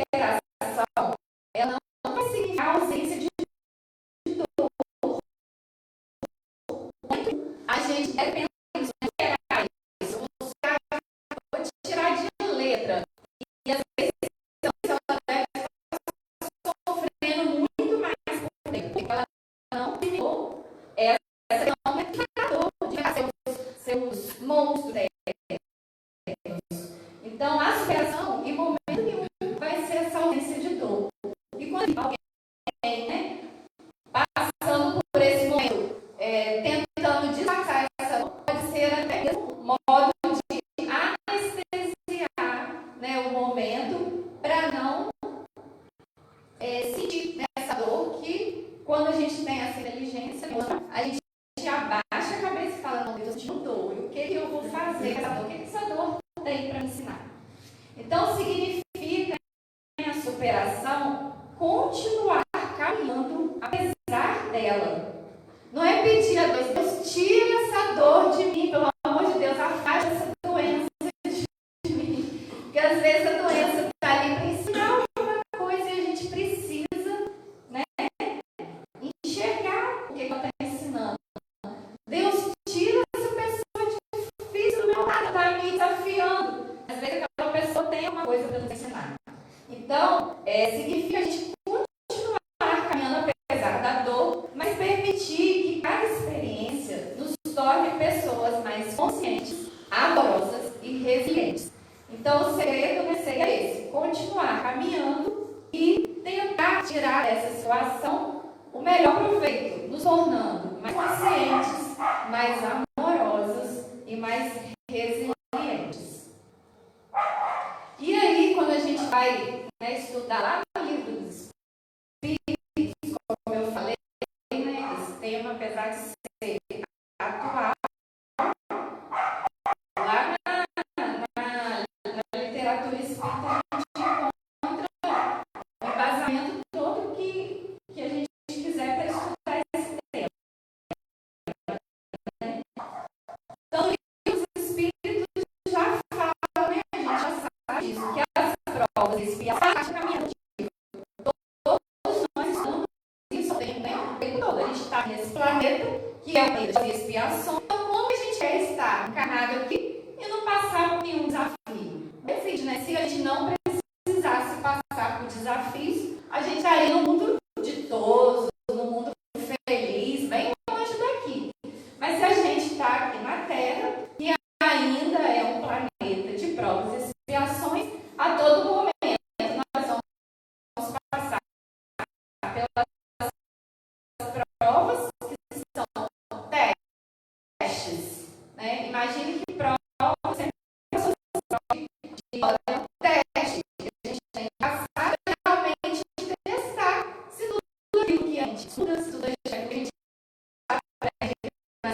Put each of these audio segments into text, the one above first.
superação, ela não vai significar ausência de dor. A gente deve pensar isso, buscar, vou tirar de letra. E às vezes ela deve estar sofrendo muito mais por dentro, porque ela não terminou essa não é indicador de seus monstros. Então, a superação, em momento nenhum, vai ser essa ausência de dor. E quando alguém, né, passando por esse momento, tentando disfarçar essa dor, pode ser até mesmo um modo de anestesiar, né, o momento para não sentir essa dor que, quando a gente tem essa inteligência, a gente abaixa a cabeça e fala, não, Deus, eu estou sentindo dor. E o que eu vou fazer com essa dor? O que essa dor tem para me ensinar? Então, significa a superação continuar caminhando apesar dela. Não é pedir a Deus, Deus, tira essa dor de mim, pelo amor de Deus, afasta essa doença de mim. Porque às vezes a doença está ali para ensinar alguma coisa e a gente precisa, né, enxergar o que ela está ensinando. Deus, tira essa pessoa difícil do meu lado, está me desafiando. Às vezes aquela pessoa tem uma coisa para nos ensinar. Então, significa a gente continuar caminhando apesar da dor, mas permitir que cada experiência nos torne pessoas mais conscientes, amorosas e resilientes. Então, o segredo seria esse: continuar caminhando e tentar tirar dessa situação o melhor proveito, nos tornando mais conscientes, mais amorosas e mais resilientes. E aí, quando a gente vai, né, estudar lá no livro dos Espíritos, como eu falei, né, esse tema, apesar de ser atual, lá na literatura espírita a gente encontra o embasamento todo que a gente quiser para estudar esse tema. Né? Então, os Espíritos já falam, né, a gente já sabe disso, que as provas expiatórias caminhando. Todos nós estamos isso, tem, né, o tempo todo. A gente está nesse planeta que é o planeta de expiação. Então, como a gente quer estar encarnado aqui e não passar por nenhum desafio? Decide, né? Se a gente não precisasse passar por desafios, a gente estaria no mundo ditoso, no mundo feliz, bem longe daqui. Mas se a gente está aqui na Terra, e ainda é um planeta de provas e expiações, a todo momento nós vamos passar pelas provas que são testes. Né? Imagine que provas sempre são de teste. A gente tem que passar realmente testar se tudo aquilo que a gente estuda, se tudo aquilo que a gente aprende na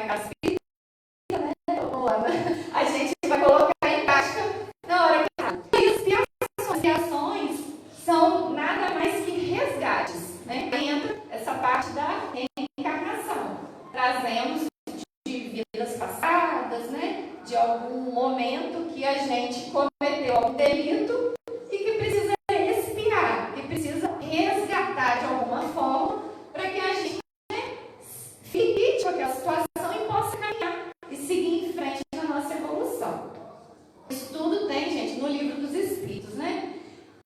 casa espírita, né? A gente vai colocar em prática na hora que e as ações são nada mais que resgates, né? Entra essa parte da reencarnação. Trazemos de vidas passadas, né? De algum momento que a gente cometeu algum delito e que precisa expiar, que precisa resgatar de alguma forma para que a gente, né, fique com aquela situação e possa caminhar e seguir em frente na nossa evolução. Isso tudo tem, gente, no livro dos Espíritos, né?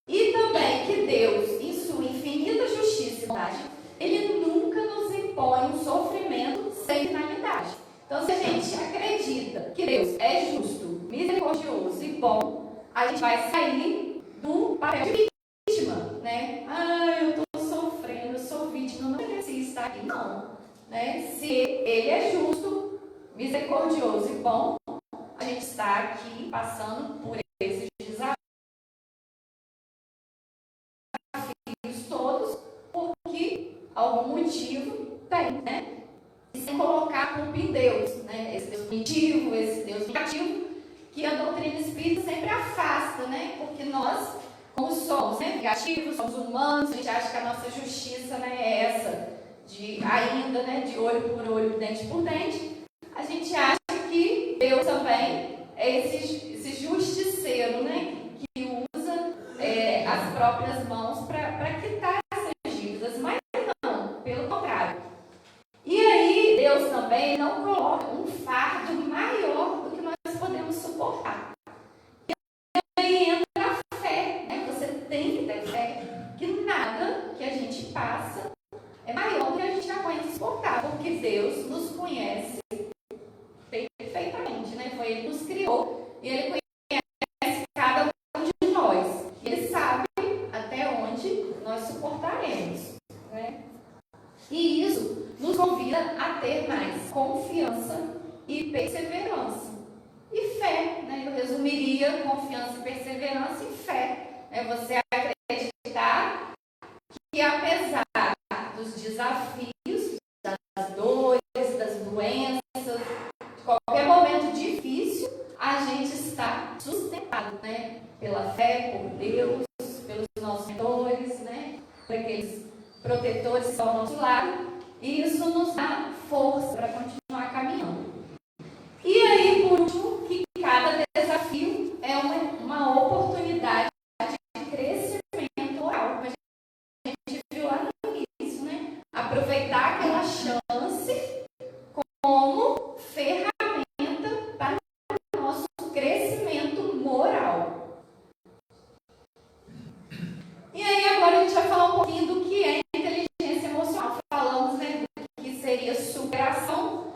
E também que Deus, em sua infinita justiça e bondade, Ele nunca nos impõe um sofrimento sem finalidade. Então, se a gente acredita que Deus é justo, misericordioso e bom, a gente vai sair do papel de vítima, né? Eu estou sofrendo, eu sou vítima, não mereci estar aqui, não. Né? Se Ele é justo, misericordioso e bom, a gente está aqui passando por esses desafios todos, porque algum motivo tem, né? E sem colocar a culpa em Deus, né? Esse Deus punitivo, esse Deus negativo, que a doutrina espírita sempre afasta, né? Porque nós, como somos, né, negativos, somos humanos, a gente acha que a nossa justiça, né, é essa, de ainda, né, de olho por olho, dente por dente. A gente acha que Deus também é esse justiceiro, né, que usa as próprias mãos para quitar essas dívidas, mas não, pelo contrário. E aí, Deus também não coloca um fardo maior do que nós podemos suportar. E aí entra a fé, né? Você tem que ter fé que nada que a gente passa é maior do que a gente aguenta suportar, porque Deus nos conhece perfeitamente, né? Foi Ele que nos criou e Ele conhece cada um de nós. Ele sabe até onde nós suportaremos, né? E isso nos convida a ter mais confiança e perseverança. E fé, né? Eu resumiria confiança e perseverança em fé. É você acreditar que apesar dos desafios, das dores, das doenças, de qualquer momento difícil, a gente está sustentado, né? Pela fé, por Deus, pelos nossos mentores, né? Por aqueles protetores que estão ao nosso lado. E isso nos dá força para continuar caminhando. E aí, por último, que cada desafio é uma oportunidade de crescimento moral. Como a gente viu lá no início, né? Aproveitar aquela chance como ferramenta para o nosso crescimento moral. E aí, agora a gente vai falar um pouquinho do que é inteligência emocional. Falamos, né, do que seria superação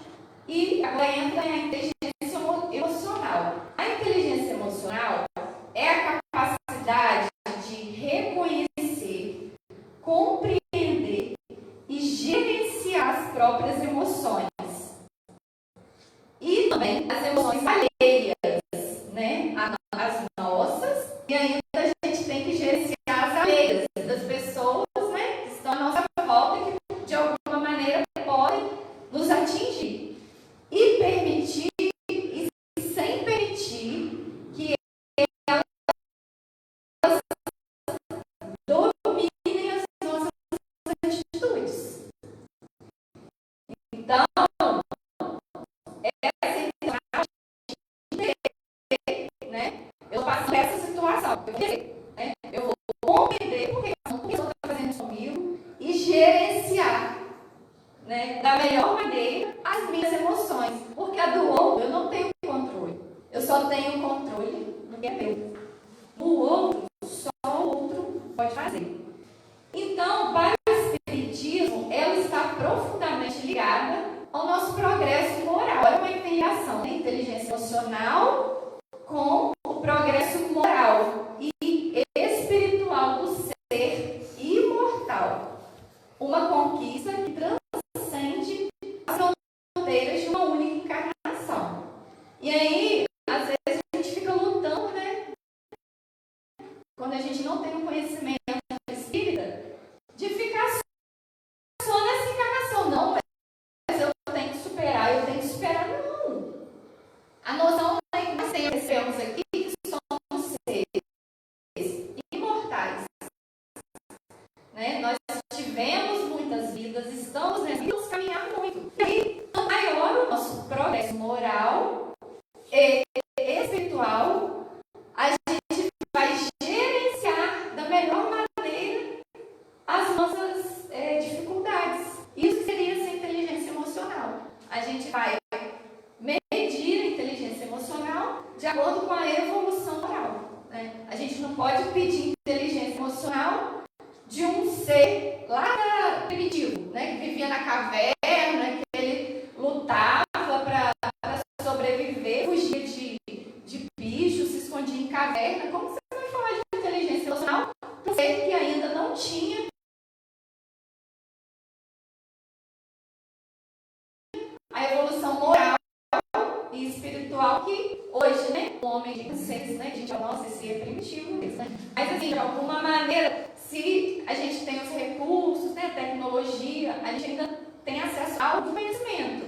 e agora entra a inteligência emocional. A inteligência emocional é a capacidade de reconhecer, compreender e gerenciar as próprias emoções. E também as emoções alheias, né? As nossas, e ainda a gente tem que gerenciar as alheias das pessoas, né, que estão à nossa volta e que de alguma maneira podem nos atingir. E permitir, e sem permitir que elas dominem as nossas atitudes. Então, essa situação, né? Eu passo essa situação, né? Eu vou compreender por que eu estou fazendo isso comigo e gerenciar, né, da melhor maneira as minhas emoções, porque a do outro eu não tenho controle, eu só tenho controle no que é meu. O outro, só o outro pode fazer. Então, para o Espiritismo, ela está profundamente ligada ao nosso progresso moral. É uma integração, né? Inteligência emocional com o progresso moral e espiritual do ser imortal. Uma conquista que transcende as fronteiras de uma única encarnação. E aí, às vezes, a gente fica lutando, né? Quando a gente não tem um conhecimento espírita, de ficar só nessa encarnação. Não, mas eu tenho que superar, não. A noção que nós temos aqui que somos seres imortais. Né? Nós tivemos muitas vidas, estamos nessa vida, vamos caminhar muito. E maior o nosso progresso moral e espiritual, a gente vai gerenciar da melhor maneira as nossas dificuldades. Isso seria essa inteligência emocional. A gente vai medir a inteligência emocional de acordo com a evolução moral. Né? A gente não pode pedir inteligência emocional de um ser lá primitivo, né? Que vivia na caverna, que ele lutava para sobreviver, fugia de bichos, se escondia em caverna. Como você vai falar de inteligência emocional para um ser que ainda não tinha a evolução moral e espiritual que hoje, né, o homem de vocês, né, a gente, nossa, esse é primitivo mesmo, né? Mas assim, de alguma maneira, se a gente tem os recursos, né, tecnologia, a gente ainda tem acesso ao conhecimento.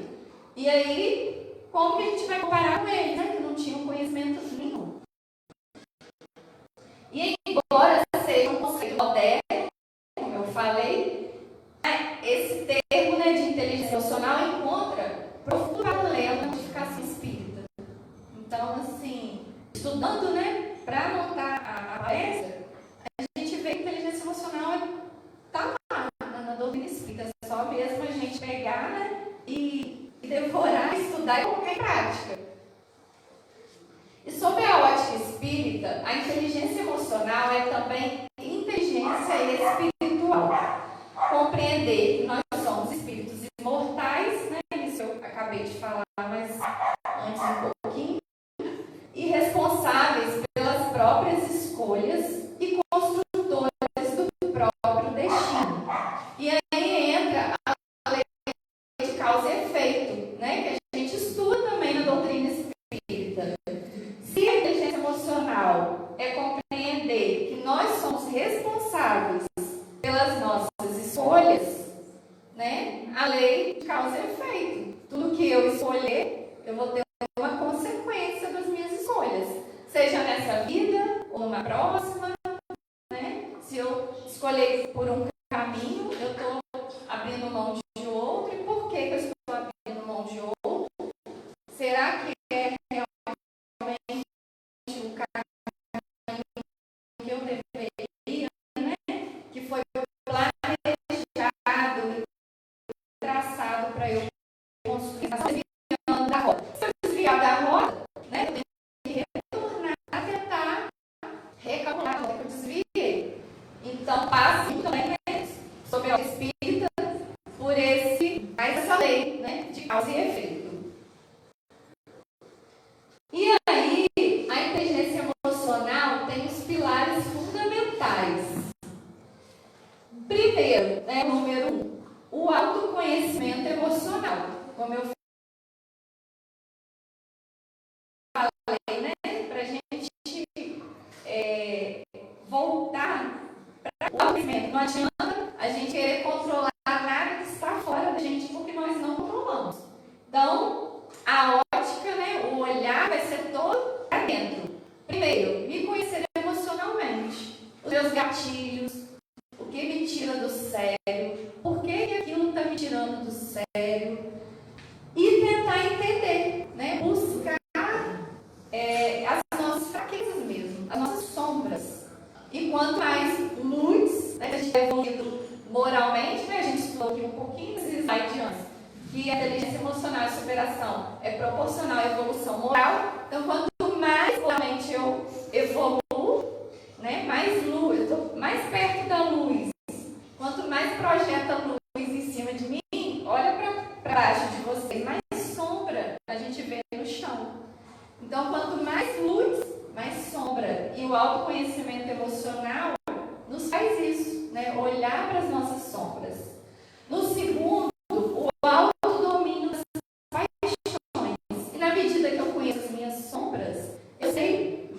E aí, como que a gente vai comparar com eles, né, que não tinham conhecimento nenhum? E embora seja um conceito moderno, como eu falei, esse termo, né, de inteligência emocional encontra profundo paralelo na modificação espírita. Então, assim, estudando, né, para montar a palestra, a gente é também inteligência espiritual. Compreender que nós somos espíritos imortais, né? Isso eu acabei de falar, mas antes um pouquinho. E responsáveis pelas próprias escolhas e construtores do próprio destino. E aí entra a lei de causa e efeito, né? Que a gente estuda também na doutrina espírita. Se a inteligência emocional é compreender que nós somos responsáveis pelas nossas escolhas, né? A lei de causa e efeito. Tudo que eu escolher, eu vou ter uma consequência das minhas escolhas. Seja nessa vida ou numa próxima, né? Se eu escolher por um caminho, eu estou abrindo mão de outro. E por que eu estou abrindo mão de outro? Será que é realmente o caminho que eu deveria, né? Que foi planejado, traçado para eu construir, desviando da roda. Se eu desviar da roda, né, eu tenho que retornar a tentar recalcular a roda que eu desviei. Então, passe também, né, sobre a espírita por essa lei, né, de causa e efeito. E aí, a inteligência emocional tem os pilares fundamentais. Primeiro, né, número 1, o autoconhecimento emocional. Como eu falei, né, para a gente voltar para o autoconhecimento. Não adianta a gente querer controlar nada que está fora da gente, porque nós não controlamos. Então, a ótica, né, o olhar vai ser todo para dentro. Primeiro, me conhecer emocionalmente. Os meus gatilhos, o que me tira do sério, por que aquilo está me tirando do sério. E tentar entender, né, buscar as nossas fraquezas mesmo, as nossas sombras. E quanto mais luz, né, a gente é evoluído moralmente, né, a gente estudou aqui um pouquinho nesses slides antes, que a inteligência emocional e superação é proporcional à evolução moral. Então, quanto mais moralmente eu evoluo, né, mais luz, eu estou mais perto da luz. Quanto mais projeta luz em cima de mim, olha para baixo de vocês, mais sombra a gente vê no chão. Então, quanto mais luz, mais sombra. E o autoconhecimento emocional nos faz isso, né? Olhar para as nossas sombras. No segundo, o autodomínio das paixões. E na medida que eu conheço as minhas sombras, eu sei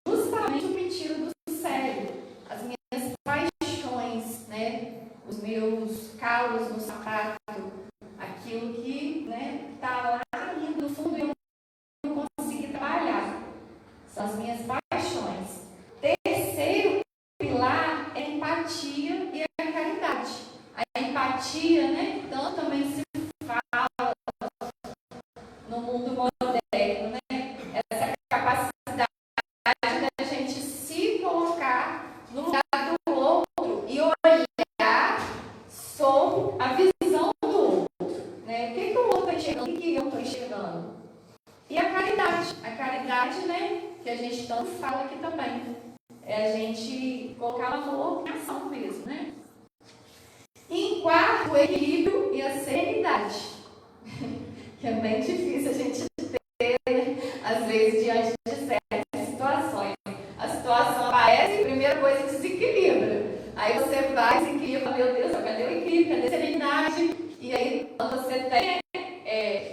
justamente o que me tira do sério. As minhas paixões, né? Os meus calos no sapato. Aquilo que, né, está lá no fundo eu não consegui trabalhar. São as minhas paixões. Terceiro pilar é a empatia e a caridade. A empatia, né, tanto também se fala no mundo moderno, né? Essa capacidade da gente se colocar no lugar do outro e olhar sob a visão do outro, né? O que o outro está enxergando, o que eu estou enxergando. E a caridade, né, que a gente tanto fala aqui também, é a gente colocar o amor em ação mesmo, né? E em quarto, o equilíbrio e a serenidade, que é bem difícil a gente ter, né, às vezes, diante de certas situações. A situação aparece e a primeira coisa desequilibra. Aí você vai, desequilibra, meu Deus, cadê o equilíbrio, cadê a serenidade? E aí, quando você tem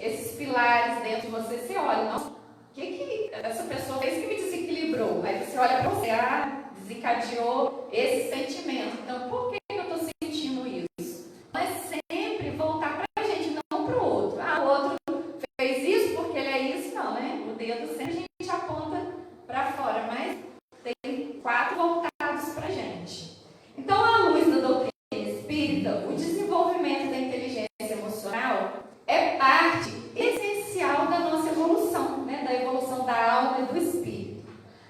esses pilares dentro de você, você olha, nossa, o que essa pessoa fez que me desequilibrou? Aí você olha para você, desencadeou esse sentimento. Então, por que eu estou sentindo isso? Mas sempre voltar para a gente, não para o outro. O outro fez isso porque ele é isso, não, né? O dedo sempre a gente aponta para fora, mas tem 4 voltados para a gente. Então, à luz da doutrina espírita, o desenvolvimento da inteligência emocional é parte essencial da nossa evolução, né? Da evolução da alma e do espírito.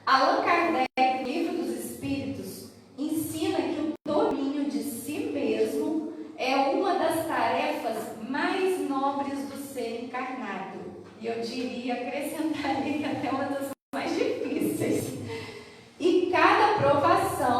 Allan Kardec, no Livro dos Espíritos, ensina que o domínio de si mesmo é uma das tarefas mais nobres do ser encarnado. E eu diria, acrescentaria que até uma das mais difíceis. E cada provação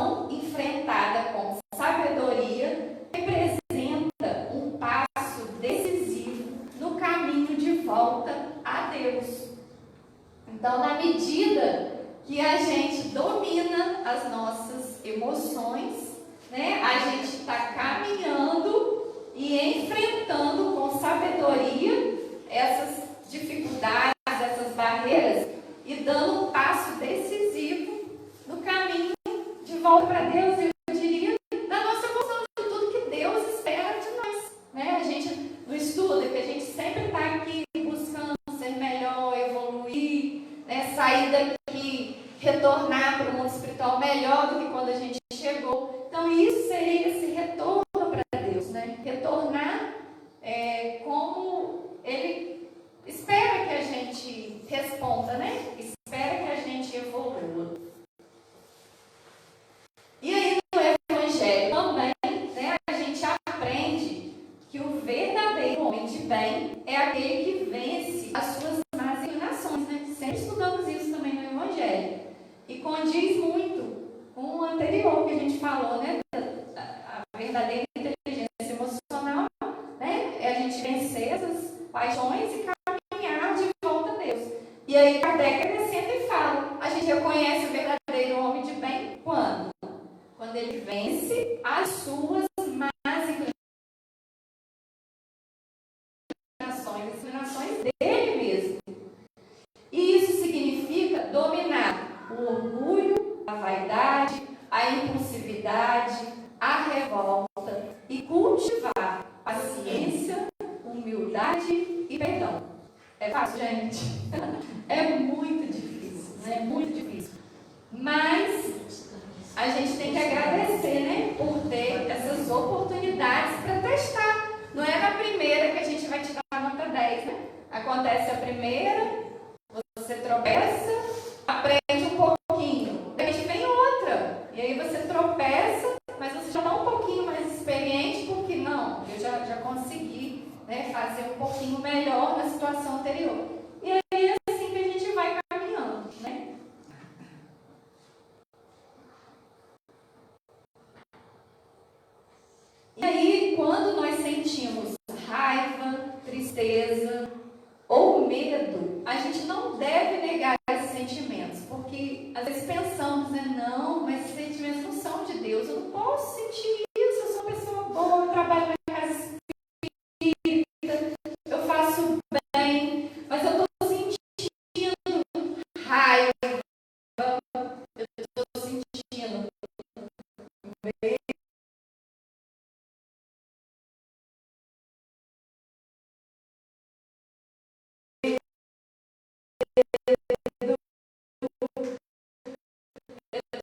emoções, né? A gente está caminhando e enfrentando com sabedoria essas dificuldades, essas barreiras e dando um passo decisivo no caminho de volta para Deus, eu diria, da nossa evolução, de tudo que Deus espera de nós, né? A gente não estuda, que a gente sempre está aqui buscando ser melhor, evoluir, né? Sair daqui, retornar para o mundo espiritual melhor do que quando a gente chegou. Então isso seria esse retorno para Deus, né? Retornar como Ele espera que a gente responda, né? Espera que a gente evolua. E aí no Evangelho também, né, a gente aprende que o verdadeiro homem de bem é aquele que vence as suas más inclinações, né? Sempre estudamos isso também no Evangelho. E condiz muito com o anterior que a gente falou, né? A verdadeira inteligência emocional, né? É a gente vencer essas paixões e caminhar de volta a Deus. E aí Kardec acrescenta e fala, a gente reconhece o verdadeiro homem de bem quando? Quando ele vence as suas más inclinações, as inclinações dele mesmo. E isso significa dominar o orgulho, a vaidade, a impulsividade, a revolta e cultivar paciência, humildade e perdão. É fácil, gente? É muito difícil, né? Muito difícil. Mas a gente tem que agradecer, né? Por ter essas oportunidades para testar. Não é na primeira que a gente vai tirar a nota 10, né? Acontece a primeira, você tropeça, aprende um pouquinho, de repente vem outra, e aí você tropeça, mas você já está um pouquinho mais experiente, porque não, eu já consegui, né, fazer um pouquinho melhor na situação anterior. E aí é assim que a gente vai caminhando, né? E aí, quando nós sentimos raiva, tristeza ou medo, a gente não deve negar esses sentimentos, porque às vezes pensamos, né, não, mas esses sentimentos não são de Deus, eu não posso sentir isso, eu sou uma pessoa boa, eu trabalho na casa espírita, eu faço bem, mas eu estou sentindo raiva, eu estou sentindo medo.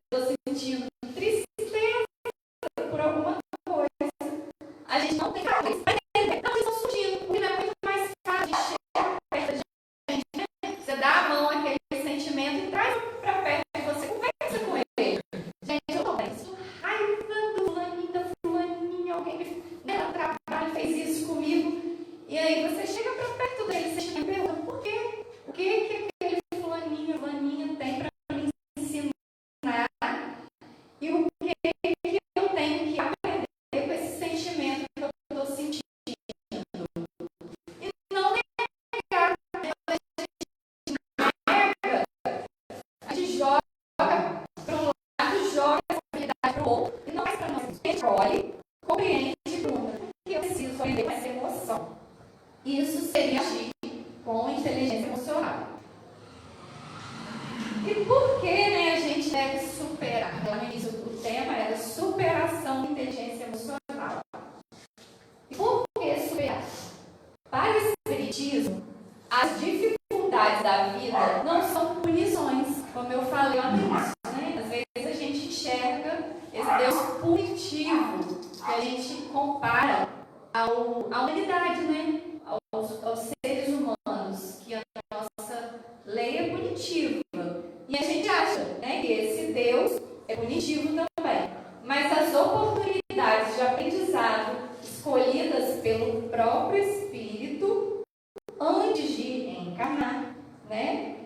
Estou sentindo tristeza por alguma coisa. A gente não tem calma. Não, estão surgindo, porque não é muito mais fácil de chegar perto da gente, né? Você dá a mão àquele sentimento e traz para perto de você, conversa com ele. Gente, eu estou bem. Raiva do fulaninho, da fulaninha, alguém no trabalho fez isso comigo. E aí você chega para perto dele, você chega e pergunta, por quê? O que aquele fulaninho, fulaninha tem para me ensinar? E o que eu tenho que aprender com esse sentimento que eu estou sentindo? E não negar, a gente joga para um lado, joga a responsabilidade para o outro, e não é para nós. A gente olha, compreende e pergunta, o que eu preciso aprender com essa emoção? Isso seria agir com inteligência emocional. E por que, né, a gente deve superar? Lá no início o tema era superação de inteligência emocional. E por que superar? Para o Espiritismo, as dificuldades da vida não são punições, como eu falei lá no início, né? Às vezes a gente enxerga esse Deus punitivo, que a gente compara à humanidade, né? Aos seres humanos, que a nossa lei é punitiva. E a gente acha, né, que esse Deus é punitivo também. Mas as oportunidades de aprendizado escolhidas pelo próprio Espírito antes de encarnar, né?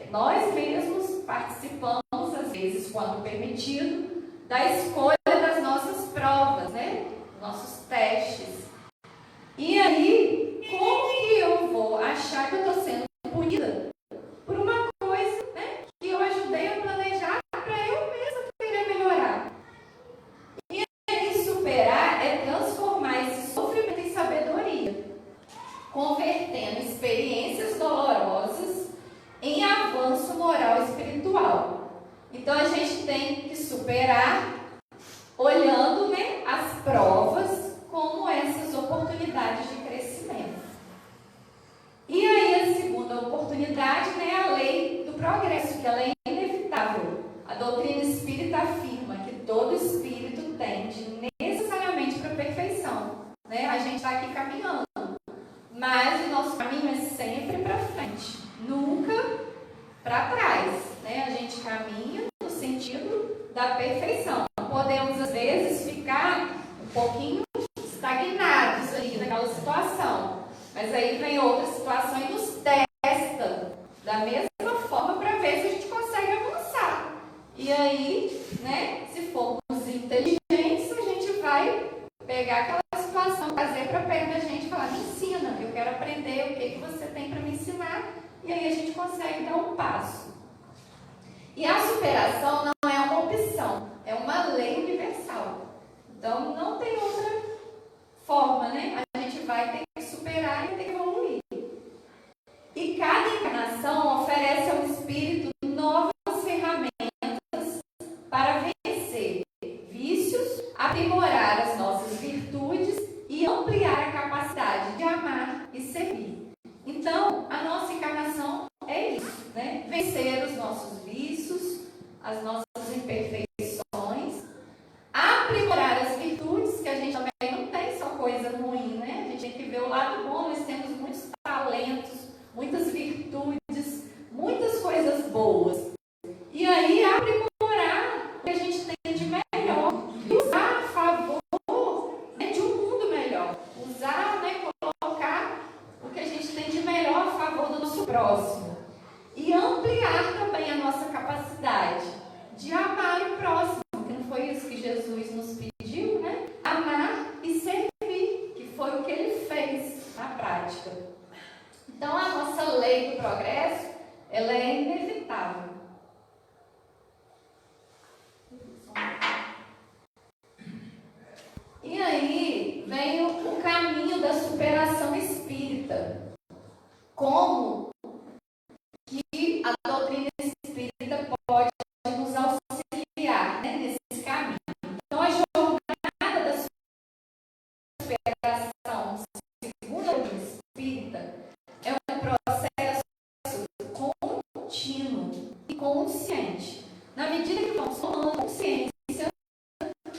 Nós mesmos participamos, às vezes, quando permitido, da escolha das nossas provas, né? Nossos testes. E aí, como que eu vou achar que eu estou sendo punida por uma coisa, né, que eu ajudei a planejar para eu mesma querer melhorar? pouquinho estagnados ali naquela situação. Mas aí vem outra situação e nos testa da mesma forma para ver se a gente consegue avançar. E aí, né, se formos inteligentes, a gente vai pegar aquela situação, trazer para perto da gente e falar: me ensina, eu quero aprender, o que você tem para me ensinar. E aí a gente consegue dar um passo. E a superação não é uma opção, é uma lei universal. Então não tem outra forma, né? A gente vai ter que superar e ter que evoluir. E cada encarnação oferece ao espírito novas ferramentas para vencer vícios, aprimorar as nossas virtudes e ampliar a capacidade de amar e servir. Então, a nossa encarnação é isso, né? Vencer os nossos vícios, as nossas imperfeições, aprimorar as virtudes, que a gente também não tem só coisa ruim, né? A gente tem que ver o lado bom, nós temos muitos talentos, muitas virtudes, muitas coisas boas. E aí, aprimorar o que a gente tem de melhor e usar a favor, né, de um mundo melhor. Usar, né, colocar o que a gente tem de melhor a favor do nosso próximo. E ampliar também a nossa capacidade de amar o próximo, que não foi isso que Jesus nos pediu, né? Amar e servir, que foi o que ele fez na prática. Então, a nossa lei do progresso, ela é inevitável. E aí vem o caminho da superação espírita. Como que a doutrina espírita pode nos auxiliar, né, nesse caminho. Então, a jornada da superação, segundo a doutrina espírita, é um processo contínuo e consciente. Na medida que vamos tomando consciência,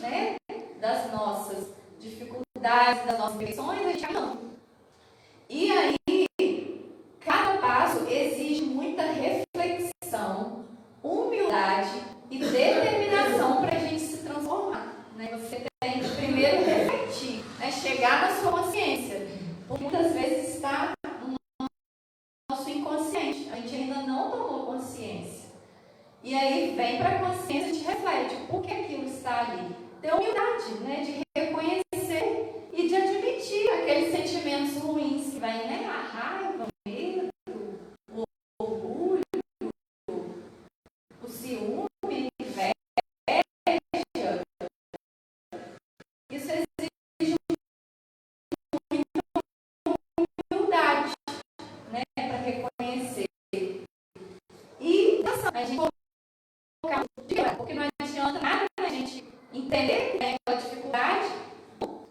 né, das nossas dificuldades, das nossas imperfeições, a gente vai caminhando. E aí, cada passo exige muita reflexão, humildade e determinação para a gente se transformar. Né? Você tem que primeiro refletir, né? Chegar na sua consciência. Porque muitas vezes está no nosso inconsciente. A gente ainda não tomou consciência. E aí vem para a consciência, a gente reflete. Por que aquilo está ali? Ter humildade, né? De reconhecer e de admitir aqueles sentimentos ruins que vai, né? A raiva, o medo, o orgulho, o ciúme, a inveja. Isso exige muita humildade, né? Para reconhecer. E a gente colocar, porque não adianta nada a gente entender, né, aquela dificuldade,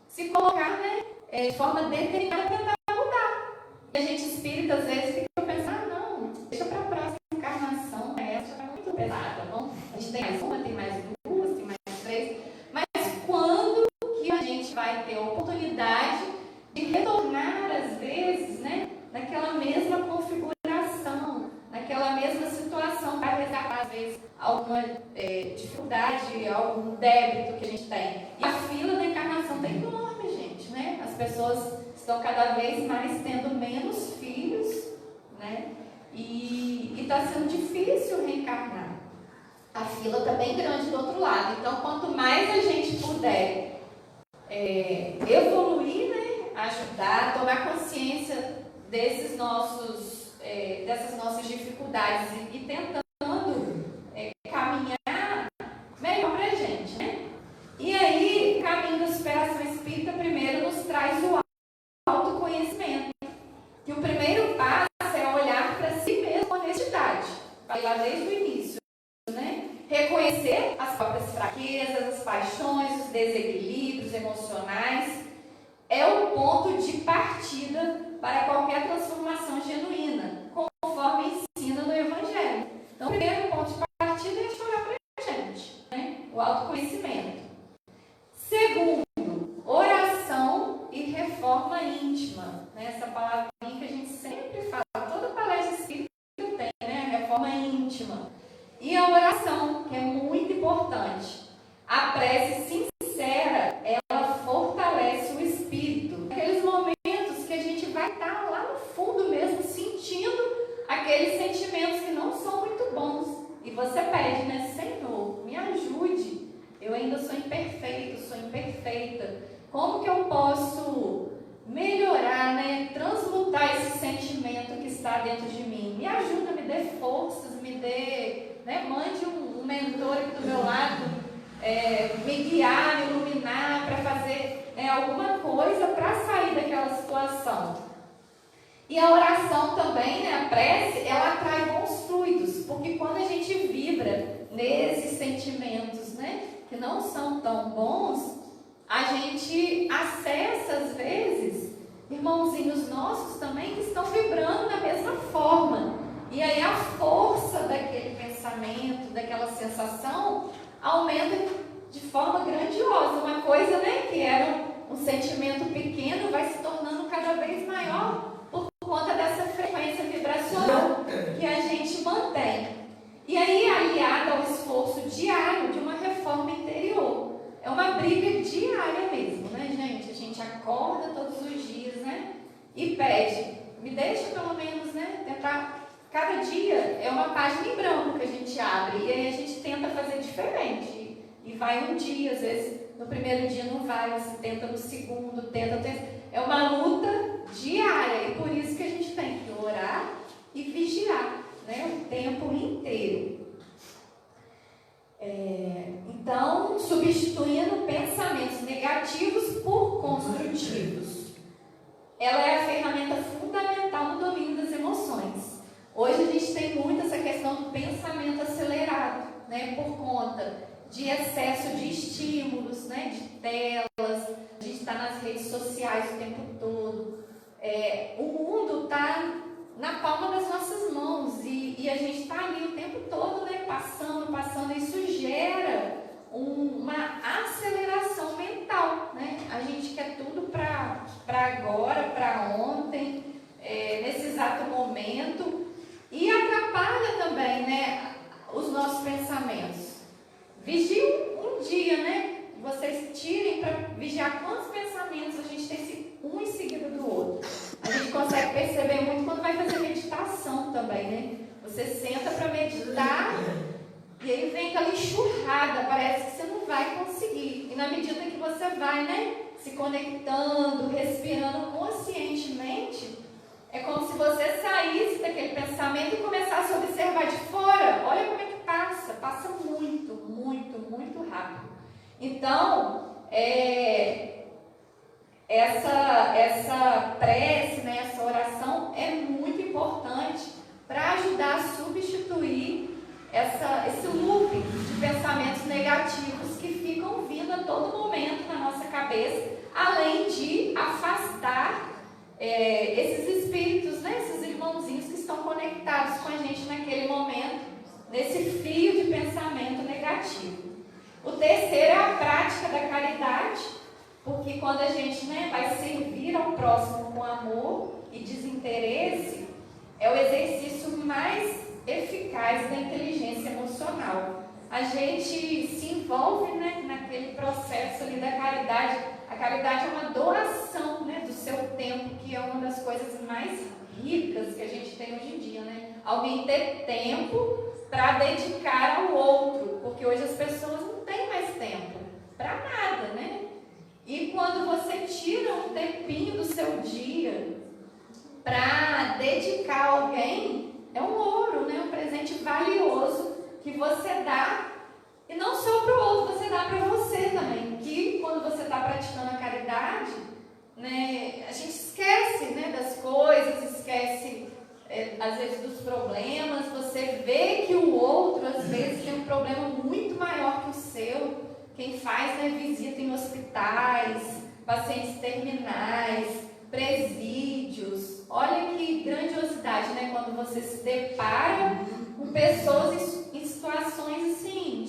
se colocar, né, de forma determinada para tentar mudar. E a gente espírita, às vezes, fica pensando: não, deixa para a próxima encarnação, né, essa já está muito pesada. Bom, a gente tem mais uma, tem mais duas, tem mais três. Mas quando que a gente vai ter a oportunidade de retornar, às vezes, né, naquela mesma configuração, naquela mesma situação, para resgatar, às vezes, alguma dificuldade, algum débito que a gente tem. E a fila da encarnação está enorme, gente, né? As pessoas estão cada vez mais tendo menos filhos, né? E está sendo difícil reencarnar. A fila está bem grande do outro lado. Então, quanto mais a gente puder evoluir, né? Ajudar, tomar consciência dessas nossas dificuldades e tentando caminhar melhor para a gente, né? E aí, o caminho da superação espírita primeiro nos traz o autoconhecimento. E o primeiro passo é olhar para si mesmo com honestidade. Vai lá desde o início, né? Reconhecer as próprias fraquezas, as paixões, os desequilíbrios emocionais. É o ponto de partida para qualquer transformação genuína, conforme ensina no Evangelho. Então, o primeiro ponto de partida é a gente olhar para a gente, né? O autoconhecimento. Segundo, oração e reforma íntima. Né? Essa palavrinha que a gente sempre fala, toda palestra espírita tem, né? A reforma íntima. E a oração, que é muito importante. A prece sincera, ela fortalece dentro de mim. Me ajuda, me dê forças, me dê, né, mande um mentor aqui do meu lado, me guiar, me iluminar para fazer alguma coisa para sair daquela situação. E a oração também, né, a prece, ela atrai bons fluidos, porque quando a gente vibra nesses sentimentos, né, que não são tão bons, a gente acessa às vezes irmãozinhos nossos também que estão vibrando da mesma forma. E aí a força daquele pensamento, daquela sensação, aumenta de forma grandiosa. Uma coisa, né, que era um sentimento pequeno vai se tornando cada vez maior por conta dessa frequência vibracional que a gente mantém. E aí, aliado ao esforço diário de uma reforma interior. É uma briga diária mesmo, né, gente? A gente acorda todos os dias, né? E pede, me deixa pelo menos, né, tentar. Cada dia é uma página em branco que a gente abre. E aí a gente tenta fazer diferente. E vai um dia, às vezes no primeiro dia não vai, você tenta no segundo, tenta. É uma luta diária. E por isso que a gente tem que orar e vigiar, né, o tempo inteiro. Então, substituindo pensamentos negativos por construtivos. Ela é a ferramenta fundamental no domínio das emoções. Hoje a gente tem muito essa questão do pensamento acelerado, né, por conta de excesso de estímulos, né, de telas, a gente está nas redes sociais o tempo todo. O mundo está na palma das nossas mãos e a gente está ali o tempo todo, né, passando, e isso gera uma aceleração mental, né? A gente quer tudo para agora, para ontem, nesse exato momento, e atrapalha também, né, os nossos pensamentos. Vigie um dia, né? Vocês tirem para vigiar quantos pensamentos a gente tem um em seguida do outro. A gente consegue perceber muito quando vai fazer meditação também, né? Você senta para meditar e aí vem aquela enxurrada, parece que você não vai conseguir. E na medida que você vai, né, se conectando, respirando conscientemente, é como se você saísse daquele pensamento e começasse a observar de fora. Olha como é que passa muito, muito, muito rápido. Então, essa prece, né, essa oração é muito importante para ajudar a substituir esse looping de pensamentos negativos que ficam vindo a todo momento na nossa cabeça, além de afastar esses espíritos, né, esses irmãozinhos que estão conectados com a gente naquele momento, nesse fio de pensamento negativo. O terceiro é a prática da caridade, porque quando a gente, né, vai servir ao próximo com amor e desinteresse, é o exercício mais eficaz da inteligência emocional. A gente se envolve, né, naquele processo ali da caridade. A caridade é uma doação, né, do seu tempo, que é uma das coisas mais ricas que a gente tem hoje em dia, né? Alguém ter tempo para dedicar ao outro, porque hoje as pessoas não têm mais tempo para nada, né? E quando você tira um tempinho do seu dia para dedicar a alguém, é um ouro, né? Um presente valioso que você dá, e não só para o outro, você dá para você também. Que quando você está praticando a caridade, né, a gente esquece, né, das coisas, esquece às vezes dos problemas. Você vê que o outro às vezes tem um problema muito maior que o seu. Quem faz, né, visita em hospitais, pacientes terminais, presídios. Olha que grandiosidade, né, quando você se depara com pessoas em situações assim,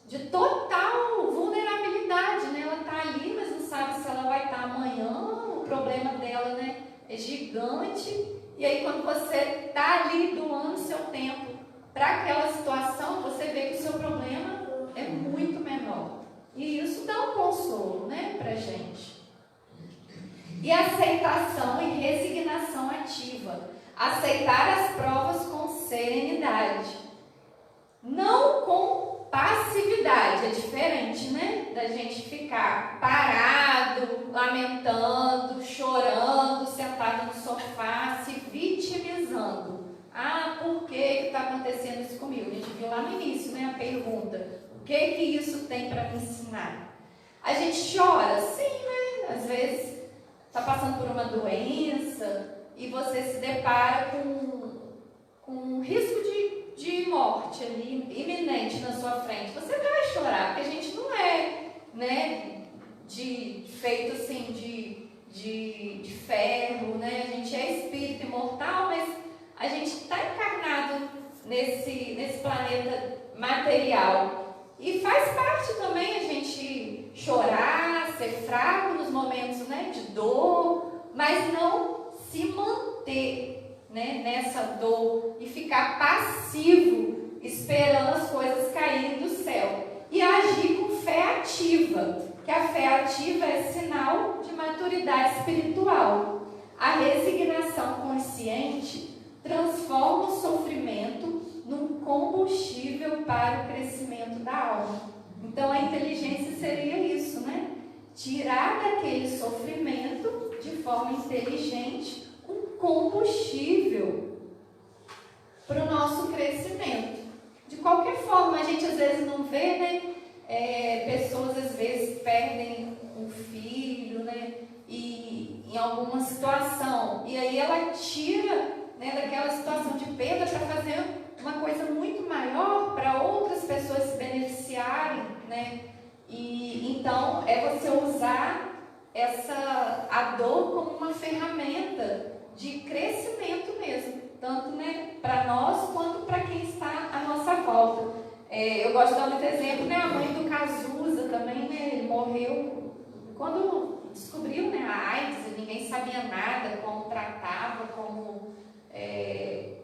de total vulnerabilidade, né? Ela está ali, mas não sabe se ela vai estar amanhã. O problema dela, né, é gigante. E aí, quando você está ali doando seu tempo para aquela situação, você vê que o seu problema é muito menor. E isso dá um consolo, né, para a gente. E aceitação e resignação ativa. Aceitar as provas com serenidade. Não com passividade. É diferente, né? Da gente ficar parado, lamentando, chorando, sentado no sofá, se vitimizando. acontecendo isso comigo? A gente viu lá no início, né, a pergunta, o que isso tem para me ensinar? A gente chora? Sim, né? Às vezes está passando por uma doença e você se depara com um risco de morte ali, iminente na sua frente. Você vai chorar, porque a gente não é, né, feito assim de ferro, né? A gente é espírito imortal, mas a gente está encarnado nesse planeta material. E faz parte também a gente chorar, ser fraco nos momentos, né, de dor, mas não se manter, né, nessa dor e ficar passivo, esperando as coisas caírem do céu. E agir com fé ativa, que a fé ativa é sinal de maturidade espiritual. A resignação consciente transforma o sofrimento num combustível para o crescimento da alma. Então a inteligência seria isso, né? Tirar daquele sofrimento de forma inteligente um combustível para o nosso crescimento. De qualquer forma, a gente às vezes não vê, né? Pessoas às vezes perdem um filho, né? E em alguma situação, e aí ela tira, né, daquela situação de perda para fazer uma coisa muito maior para outras pessoas se beneficiarem, né? E então é você usar a dor como uma ferramenta de crescimento mesmo, tanto, né, para nós quanto para quem está à nossa volta. Eu gosto de dar um exemplo, né? A mãe do Cazuza também, né? Ele morreu quando descobriu, né, a AIDS, ninguém sabia nada, como tratava, como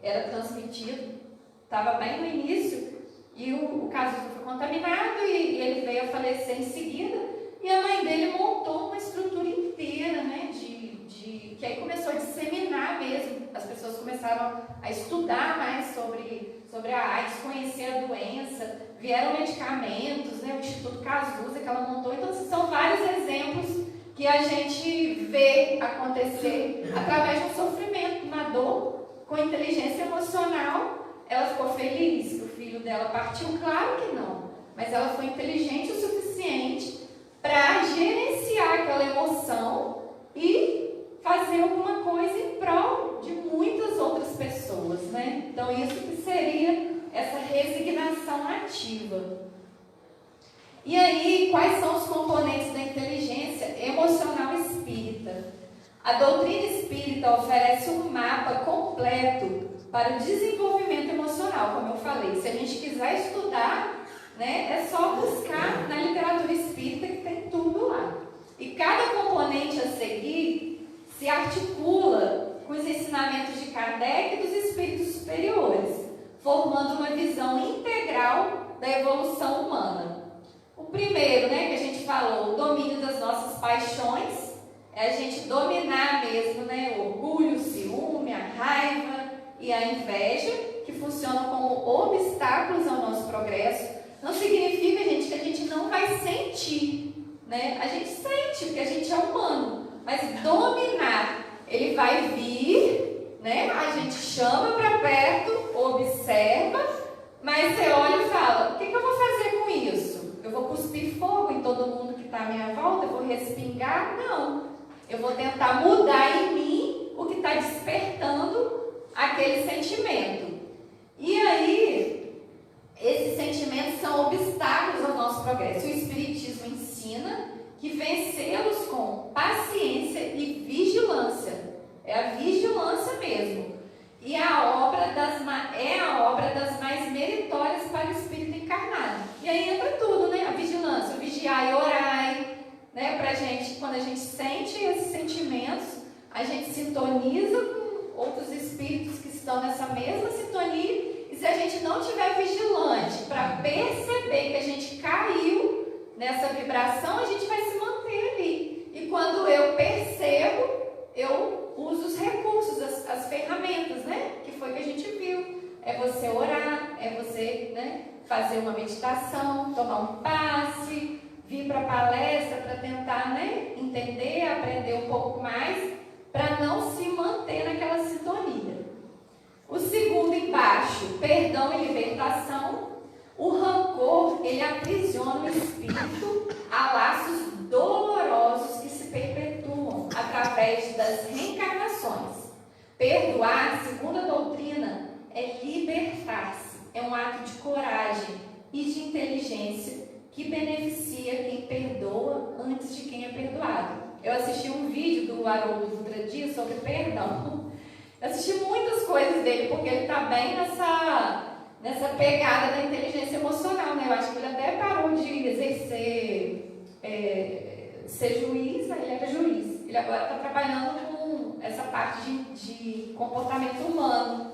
era transmitido. Estava bem no início e o Cazuza foi contaminado e ele veio a falecer em seguida. E a mãe dele montou uma estrutura inteira, né, que aí começou a disseminar mesmo. As pessoas começaram a estudar mais sobre a AIDS, conhecer a doença, vieram medicamentos, né, o Instituto Cazuza que ela montou. Então, são vários exemplos que a gente vê acontecer através de um sofrimento, uma dor, com inteligência emocional. Ela ficou feliz que o filho dela partiu? Claro que não, mas ela foi inteligente o suficiente para gerenciar aquela emoção e fazer alguma coisa em prol de muitas outras pessoas, né? Então isso que seria essa resignação ativa. E aí, quais são os componentes da inteligência emocional espírita? A doutrina espírita oferece um mapa completo para o desenvolvimento emocional, como eu falei. Se a gente quiser estudar, né, é só buscar na literatura espírita que tem tudo lá. E cada componente a seguir se articula com os ensinamentos de Kardec e dos espíritos superiores, formando uma visão integral da evolução humana. O primeiro, né, que a gente falou, o domínio das nossas paixões, é a gente dominar mesmo, né, o orgulho, o ciúme, a raiva e a inveja, que funcionam como obstáculos ao nosso progresso. Não significa, gente, que a gente não vai sentir, né? A gente sente, porque a gente é humano, mas dominar, ele vai vir, né? A gente chama para perto, observa, mas você olha e fala, o que eu vou fazer com isso? Eu vou cuspir fogo em todo mundo que está à minha volta? Eu vou respingar? Não. Eu vou tentar mudar em mim o que está despertando aquele sentimento. E aí, esses sentimentos são obstáculos ao nosso progresso. O Espiritismo ensina que vencê-los com paciência e vigilância. É a vigilância mesmo. E a obra das mais meritórias para o espírito encarnado. E aí entra tudo, né? A vigilância, o vigiar e orar, né? Pra gente, quando a gente sente esses sentimentos, a gente sintoniza com outros espíritos que estão nessa mesma sintonia. E se a gente não estiver vigilante para perceber que a gente caiu nessa vibração, a gente vai se manter ali. E quando eu percebo, eu uso os recursos, as ferramentas, né? Que foi que a gente viu. É você orar, é você, né, fazer uma meditação, tomar um passe, vir para a palestra para tentar, né, entender, aprender um pouco mais, para não se manter naquela sintonia. O segundo embate baixo, perdão e libertação, o rancor, ele aprisiona o espírito a laços dolorosos que se perpetuam através das reencarnações. Perdoar, segundo a doutrina, é libertar-se, é um ato de coragem e de inteligência que beneficia quem perdoa antes de quem é perdoado. Eu assisti um vídeo do Haroldo Dutra Dias sobre perdão. Eu assisti muitas coisas dele, porque ele está bem nessa pegada da inteligência emocional, né? Eu acho que ele até parou de exercer, ser juiz, né? Ele era juiz. Ele agora está trabalhando com essa parte de comportamento humano.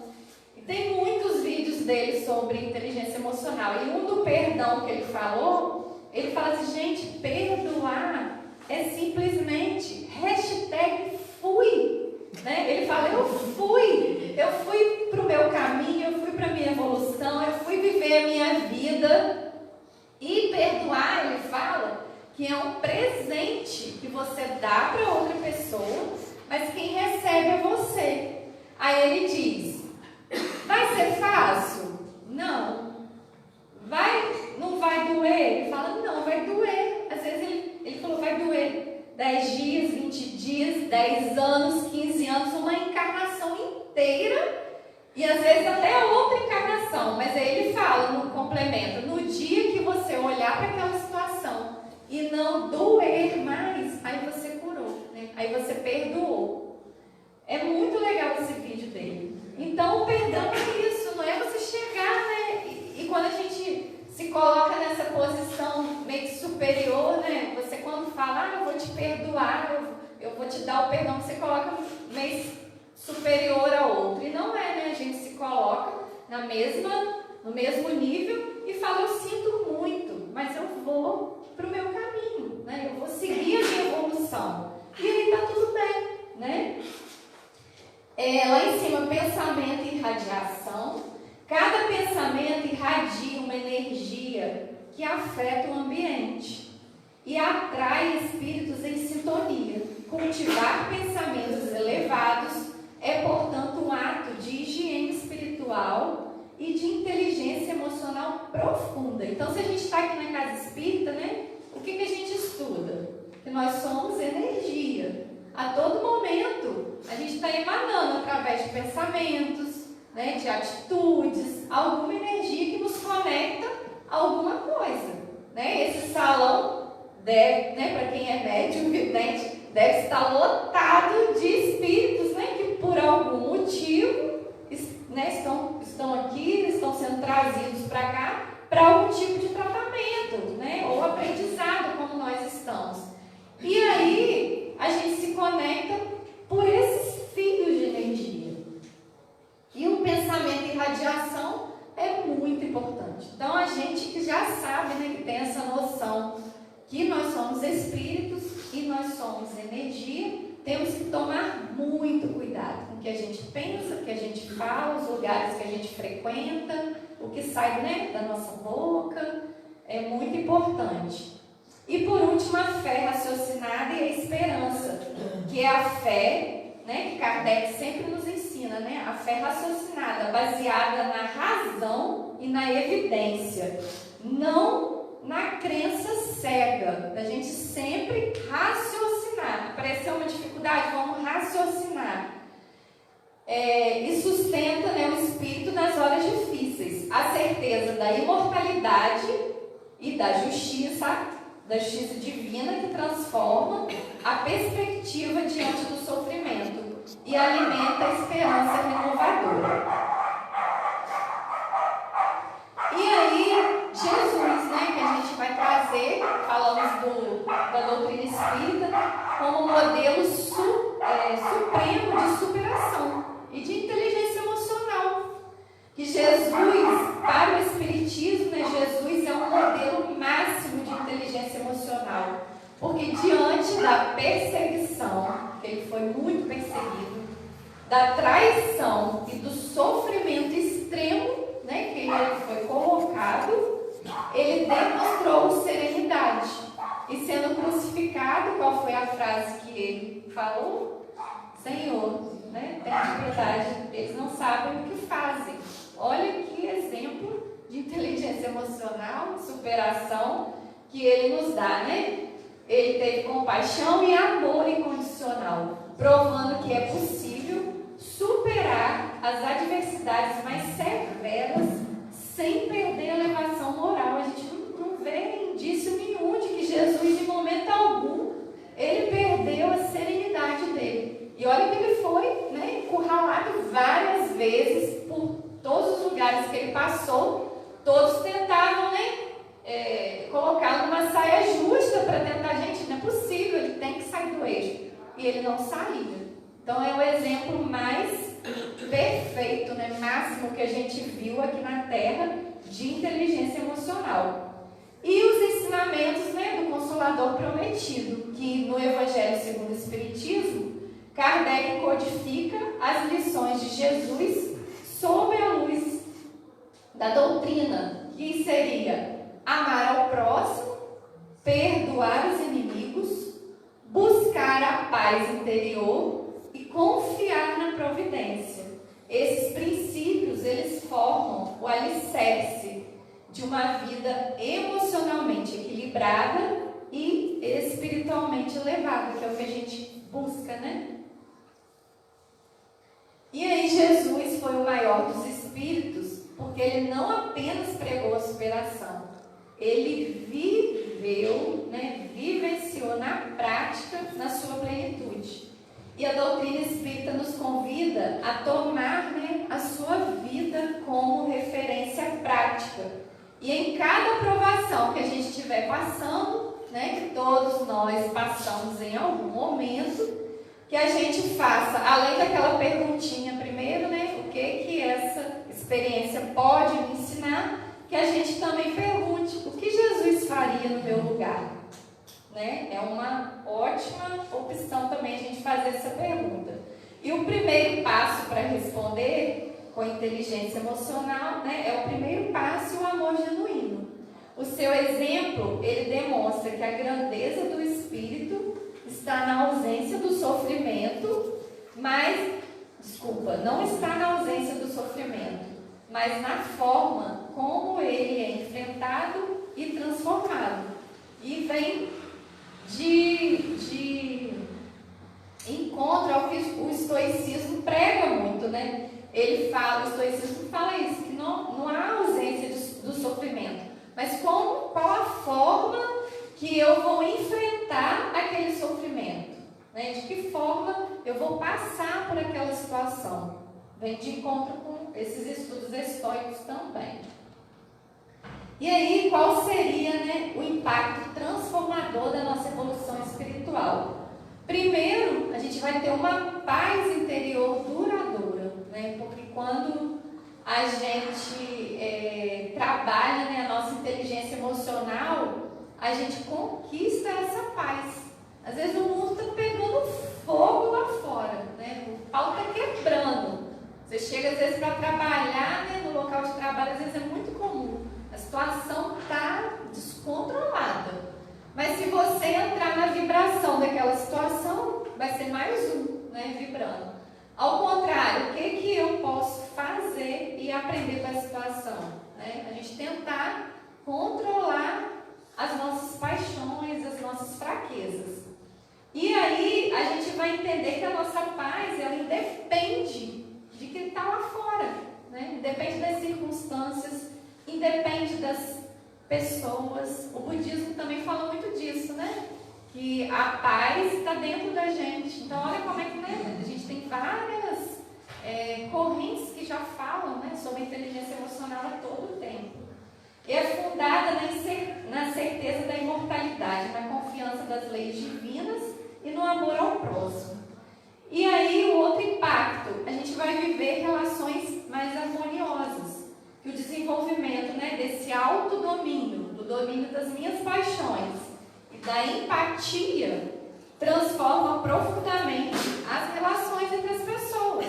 E tem muitos vídeos dele sobre inteligência emocional. E um do perdão que ele falou, ele fala assim, gente, perdoar é simplesmente #fui. Né? Ele fala, eu fui para o meu caminho, eu fui para a minha evolução, eu fui viver a minha vida. E perdoar, ele fala, que é um presente que você dá para outra pessoa, mas quem recebe é você. Aí ele diz, vai ser fácil? Não. Não vai doer? Ele fala, não, vai doer. Às vezes ele falou, vai doer 10 dias, 20 dias, 10 anos, 15 anos, uma encarnação inteira, e às vezes até outra encarnação. Mas aí ele fala, no complemento, no dia que você olhar para aquela situação e não doer mais, aí você curou, né? Aí você perdoou. É muito legal esse vídeo dele. Então o perdão é isso, não é você chegar, né? E quando a gente se coloca nessa posição meio que superior, né? Você quando fala, eu vou te perdoar, eu vou te dar o perdão, você coloca meio superior a outro. E não é, né? A gente se coloca no mesmo nível e fala, eu sinto muito, mas eu vou para o meu caminho, né? Eu vou seguir a minha evolução. E aí está tudo bem, né? Lá em cima, pensamento e radiação. Cada pensamento irradia uma energia que afeta o ambiente e atrai espíritos em sintonia. Cultivar pensamentos elevados é, portanto, um ato de higiene espiritual e de inteligência emocional profunda. Então, se a gente está aqui na casa espírita, né, o que a gente estuda? Que nós somos energia. A todo momento, a gente está emanando através de pensamentos, né, de atitudes, alguma energia que nos conecta a alguma coisa. Né? Esse salão, deve, né, para quem é médium, vidente, deve estar lotado de espíritos, né, que por algum motivo, né, estão aqui, estão sendo trazidos para cá para algum tipo de tratamento, né, ou aprendizado, como nós estamos. E aí, a gente se conecta por esses fios de energia. E o pensamento e radiação é muito importante. Então, a gente que já sabe, né, que tem essa noção que nós somos espíritos e nós somos energia, temos que tomar muito cuidado com o que a gente pensa, o que a gente fala, os lugares que a gente frequenta, o que sai, né, da nossa boca, é muito importante. E por último, a fé raciocinada e a esperança, que é a fé, né, que Kardec sempre nos ensina, né, a fé raciocinada, baseada na razão e na evidência, não na crença cega, da gente sempre raciocinar. Apareceu uma dificuldade, vamos raciocinar. E sustenta, né, o espírito nas horas difíceis, a certeza da imortalidade e da justiça divina que transforma a perspectiva diante do sofrimento e alimenta a esperança renovadora. E aí, Jesus, né, que a gente vai trazer, falamos da doutrina espírita, como modelo supremo de superação e de inteligência emocional. Que Jesus, para o Espiritismo, né, Jesus é um modelo máximo de inteligência emocional. Porque diante da perseguição, que ele foi muito perseguido, da traição e do sofrimento extremo, né, que ele foi colocado, ele demonstrou serenidade. E sendo crucificado, qual foi a frase que ele falou? Senhor, né, tenha piedade, eles não sabem o que fazem. Olha que exemplo de inteligência emocional, superação que ele nos dá, né? Ele teve compaixão e amor incondicional, provando que é possível superar as adversidades mais severas sem perder a elevação moral. A gente não vê indício nenhum de que Jesus, de momento algum, ele perdeu a serenidade dele. E olha que ele foi, né, encurralado várias vezes por todos os lugares que ele passou. Todos tentavam, né, colocar numa saia justa para tentar, gente, não é possível, ele tem que sair do eixo. E ele não saía. Então é o exemplo mais perfeito, né, máximo que a gente viu aqui na Terra de inteligência emocional. E os ensinamentos, né, do Consolador Prometido, que no Evangelho segundo o Espiritismo, Kardec codifica as lições de Jesus sob a luz da doutrina, que seria amar ao próximo, perdoar os inimigos, buscar a paz interior e confiar na providência. Esses princípios, eles formam o alicerce de uma vida emocionalmente equilibrada e espiritualmente elevada, que é o que a gente busca, né? E aí Jesus foi o maior dos espíritos, porque ele não apenas pregou a superação, ele viveu, né, vivenciou na prática, na sua plenitude. E a doutrina espírita nos convida a tomar, né, a sua vida como referência prática. E em cada provação que a gente estiver passando, né, que todos nós passamos em algum momento, que a gente faça, além daquela perguntinha primeiro, né, o que essa experiência pode me ensinar, que a gente também pergunte o que Jesus faria no meu lugar. Né? É uma ótima opção também a gente fazer essa pergunta. E o primeiro passo para responder com inteligência emocional, né, é o primeiro passo, o amor genuíno. O seu exemplo, ele demonstra que a grandeza do espírito está na ausência do sofrimento, não está na ausência do sofrimento, mas na forma como ele é enfrentado e transformado. E vem de encontro ao que o estoicismo prega muito, né? O estoicismo fala isso, que não há ausência do sofrimento, mas qual a forma que eu vou enfrentar aquele sofrimento, né? De que forma eu vou passar por aquela situação. Vem de encontro com esses estudos estoicos também. E aí, qual seria, né, o impacto transformador da nossa evolução espiritual? Primeiro, a gente vai ter uma paz interior duradoura, né? Porque quando a gente trabalha, né, a nossa inteligência emocional, a gente conquista essa paz. Às vezes o mundo está pegando fogo lá fora, né? O pau está quebrando. Você chega às vezes para trabalhar, né, no local de trabalho, às vezes é muito comum. A situação está descontrolada. Mas se você entrar na vibração daquela situação, vai ser mais um, né, vibrando. Ao contrário, o que eu posso fazer e aprender com a situação? Né? A gente tentar controlar as nossas paixões, as nossas fraquezas. E aí a gente vai entender que a nossa paz, ela independe de quem está lá fora, né? Independe das circunstâncias, independe das pessoas. O budismo também fala muito disso, né? Que a paz está dentro da gente. Então olha como é que, né? A gente tem várias correntes que já falam, né, sobre a inteligência emocional a todo o tempo. E é fundada na certeza da imortalidade, na confiança das leis divinas e no amor ao próximo. E aí o outro impacto, a gente vai viver relações mais harmoniosas. Que o desenvolvimento, né, desse autodomínio, do domínio das minhas paixões e da empatia, transforma profundamente as relações entre as pessoas.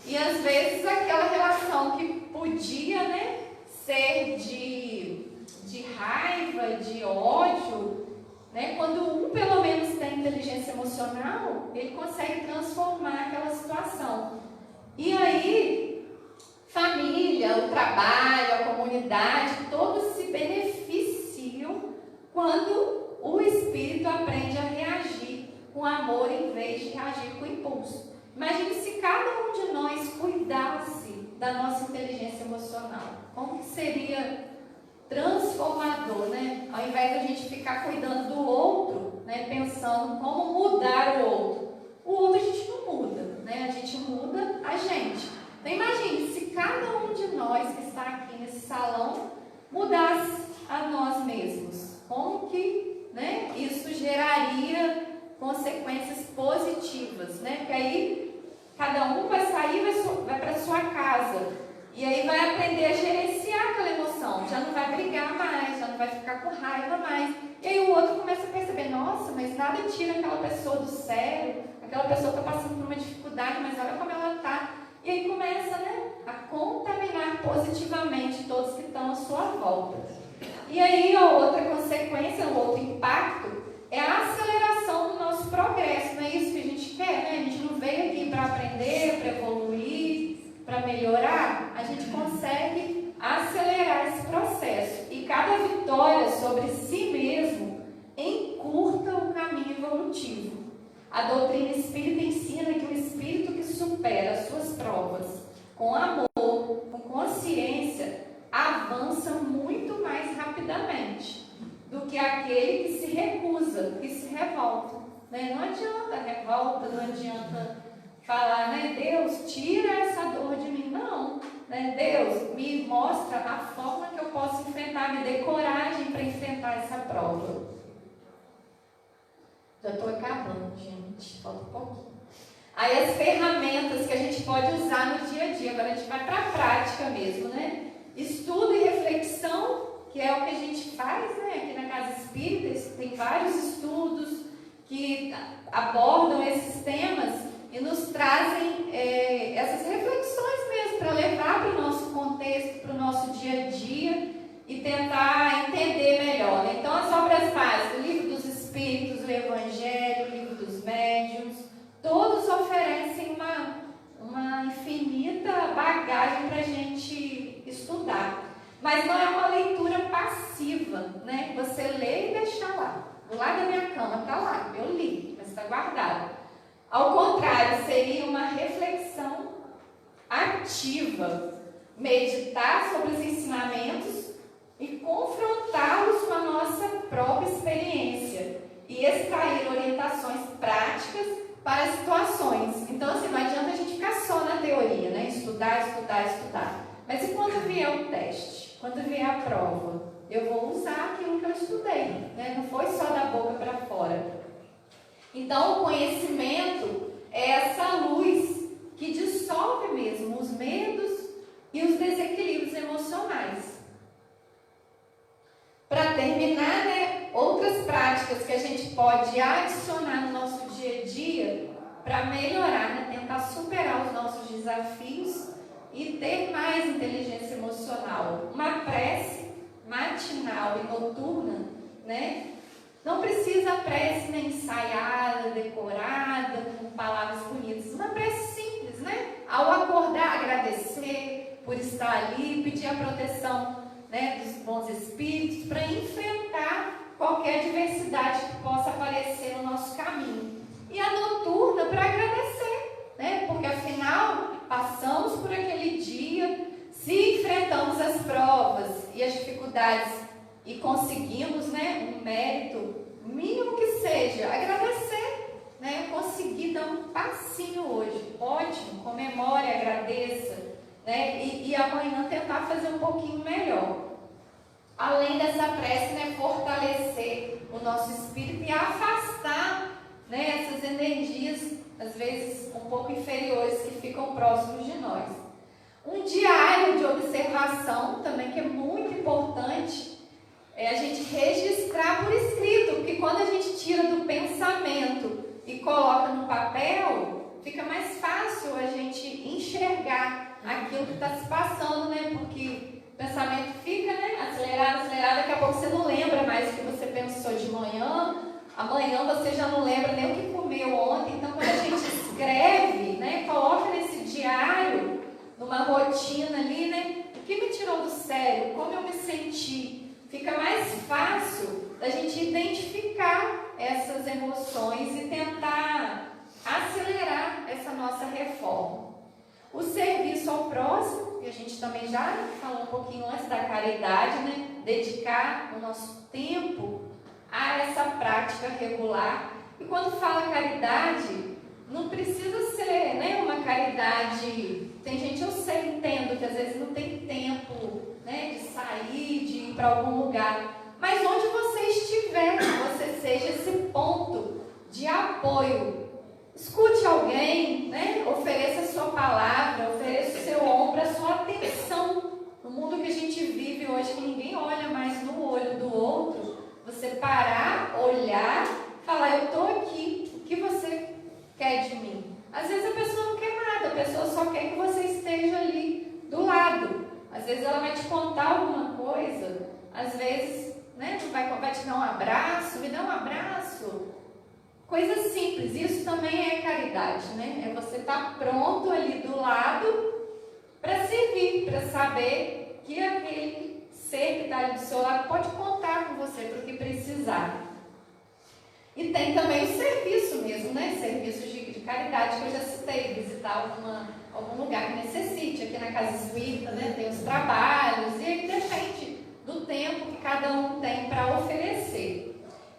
E às vezes aquela relação que podia, né, ser de raiva, de ódio, né, quando um pelo menos tem inteligência emocional, ele consegue transformar aquela situação. E aí família, o trabalho, a comunidade, todos se beneficiam quando o espírito aprende a reagir com amor em vez de reagir com impulso. Imagine se cada um de nós cuidasse da nossa inteligência emocional. Como que seria transformador, né? Ao invés de a gente ficar cuidando do outro, né? Pensando como mudar o outro a gente não muda, né? A gente muda a gente. Então imagine se cada um de nós que está aqui nesse salão mudasse a nós mesmos. Como que, né? Isso geraria consequências positivas, né? Porque aí cada um vai sair, vai para sua casa e aí vai aprender a gerenciar aquela emoção. Já não vai brigar mais, já não vai ficar com raiva mais. E aí o outro começa a perceber, nossa, mas nada tira aquela pessoa do sério, aquela pessoa está passando por uma dificuldade, mas olha como ela está. E aí começa, né, a contaminar positivamente todos que estão à sua volta. E aí a outra consequência, o outro impacto é a aceleração do nosso progresso. Não é isso que a gente quer, né? A gente não veio aqui para aprender, para evoluir, para melhorar. A gente consegue acelerar esse processo. E cada vitória sobre si mesmo encurta o caminho evolutivo. A doutrina espírita ensina que o espírito que supera as suas provas com amor, com consciência, avança muito mais rapidamente do que aquele que se recusa, que se revolta. Né? Não adianta revolta, não adianta falar, né? Deus, tira essa dor de mim. Não, né? Deus, me mostra a forma que eu posso enfrentar, me dê coragem para enfrentar essa prova. Já estou acabando, gente, falta um pouquinho. Aí as ferramentas que a gente pode usar no dia a dia, agora a gente vai para a prática mesmo, né? Estudo e reflexão, que é o que a gente faz, né? Aqui na Casa Espírita, tem vários estudos que abordam esses temas e nos trazem essas reflexões mesmo, para levar para o nosso contexto, para o nosso dia a dia e tentar entender melhor. Né? Então, as obras básicas, o Livro dos Espíritos, o Evangelho, o Livro dos Médiuns, todos oferecem uma infinita bagagem para a gente estudar. Mas não é uma leitura passiva, né? Você lê e deixa lá. Do lado da minha cama está lá, eu li, mas está guardado. Ao contrário, seria uma reflexão ativa, meditar sobre os ensinamentos e confrontá-los com a nossa própria experiência e extrair orientações práticas para as situações. Então, assim, não adianta a gente ficar só na teoria, né? Estudar. Mas e quando vier o teste? Quando vier a prova? Eu vou usar aquilo que eu estudei, né? Não foi só da boca para fora. Então, o conhecimento é essa luz que dissolve mesmo os medos e os desequilíbrios emocionais. Para terminar, né, outras práticas que a gente pode adicionar no nosso dia a dia para melhorar, né, tentar superar os nossos desafios e ter mais inteligência emocional. Uma prece matinal e noturna, né? Não precisa prece nem ensaiada, decorada, com palavras bonitas. Uma prece simples, né? Ao acordar, agradecer por estar ali, pedir a proteção, né, dos bons espíritos para enfrentar qualquer adversidade que possa aparecer no nosso caminho. E a noturna para agradecer, né? Porque afinal passamos por aquele dia, se enfrentamos as provas e as dificuldades e conseguimos, né, um mérito mínimo que seja, agradecer, né? Conseguir dar um passinho hoje, ótimo, comemore, agradeça, né? E amanhã tentar fazer um pouquinho melhor. Além dessa prece, né, fortalecer o nosso espírito e afastar, né, essas energias, às vezes um pouco inferiores, que ficam próximos de nós. Um diário de observação também, que é muito importante, é a gente registrar por escrito, porque quando a gente tira do pensamento e coloca no papel, fica mais fácil a gente enxergar aquilo que está se passando, né? Porque o pensamento fica, né, acelerado, daqui a pouco você não lembra mais o que você pensou de manhã, amanhã você já não lembra nem o que comeu ontem. Então, quando a gente escreve, né, coloca nesse diário, numa rotina ali, né? O que me tirou do sério? Como eu me senti? Fica mais fácil da gente identificar essas emoções e tentar acelerar essa nossa reforma. O serviço ao próximo, e a gente também já falou um pouquinho antes da caridade, né? Dedicar o nosso tempo a essa prática regular. E quando fala caridade, não precisa ser, né, uma caridade. Tem gente, eu sei, entendo que às vezes não tem tempo, né, de sair, de ir para algum lugar. Mas onde você estiver, que você seja esse ponto de apoio. Escute alguém, né? Ofereça a sua palavra, ofereça o seu ombro, a sua atenção. No mundo que a gente vive hoje, que ninguém olha mais no olho do outro, você parar, olhar, falar, eu estou aqui, o que você quer de mim? Às vezes a pessoa não quer nada, a pessoa só quer que você esteja ali do lado. Às vezes ela vai te contar alguma coisa, às vezes, né, vai te dar um abraço, me dá um abraço. Coisas simples, isso também é caridade, né? É você estar pronto ali do lado para servir, para saber que aquele ser que está ali do seu lado pode contar com você para o que precisar. E tem também o serviço mesmo, né? Serviços de caridade que eu já citei, visitar algum lugar que necessite. Aqui na Casa Espírita, né? Tem os trabalhos, e aí depende do tempo que cada um tem para oferecer.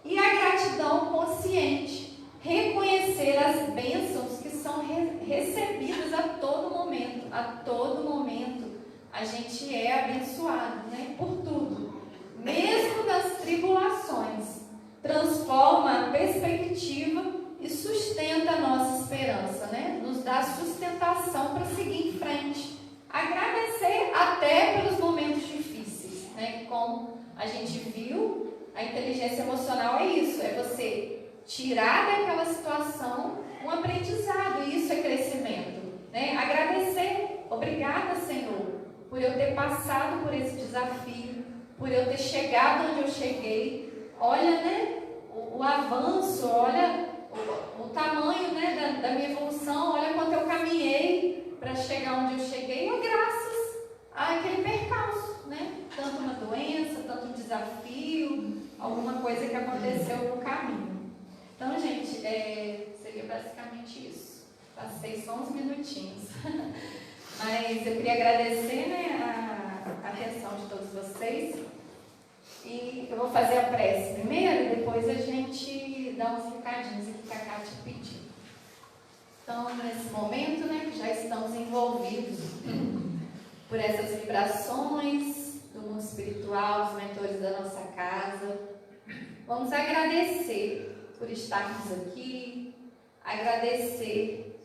E a gratidão consciente, reconhecer as bênçãos que são recebidas a todo momento. A todo momento a gente é abençoado, né? Por tudo. Mesmo nas tribulações, transforma a perspectiva e sustenta a nossa esperança, né? Nos dá sustentação para seguir em frente. Agradecer até pelos momentos difíceis, né? Como a gente viu, a inteligência emocional é isso, é você tirar daquela situação um aprendizado, e isso é crescimento, né? Agradecer, obrigada, Senhor, por eu ter passado por esse desafio, por eu ter chegado onde eu cheguei. Olha, né, o avanço, olha o tamanho, né, da minha evolução, olha quanto eu caminhei para chegar onde eu cheguei, e graças àquele percalço, né? Tanto uma doença, tanto um desafio, alguma coisa que aconteceu no caminho. Então, gente, seria basicamente isso. Passei só uns minutinhos. Mas eu queria agradecer, né, a atenção de todos vocês. E eu vou fazer a prece primeiro, e depois a gente dá uns recadinhos aqui que a Kátia pediu. Então, nesse momento, né, que já estamos envolvidos por essas vibrações do mundo espiritual, dos mentores da nossa casa, vamos agradecer por estarmos aqui, agradecer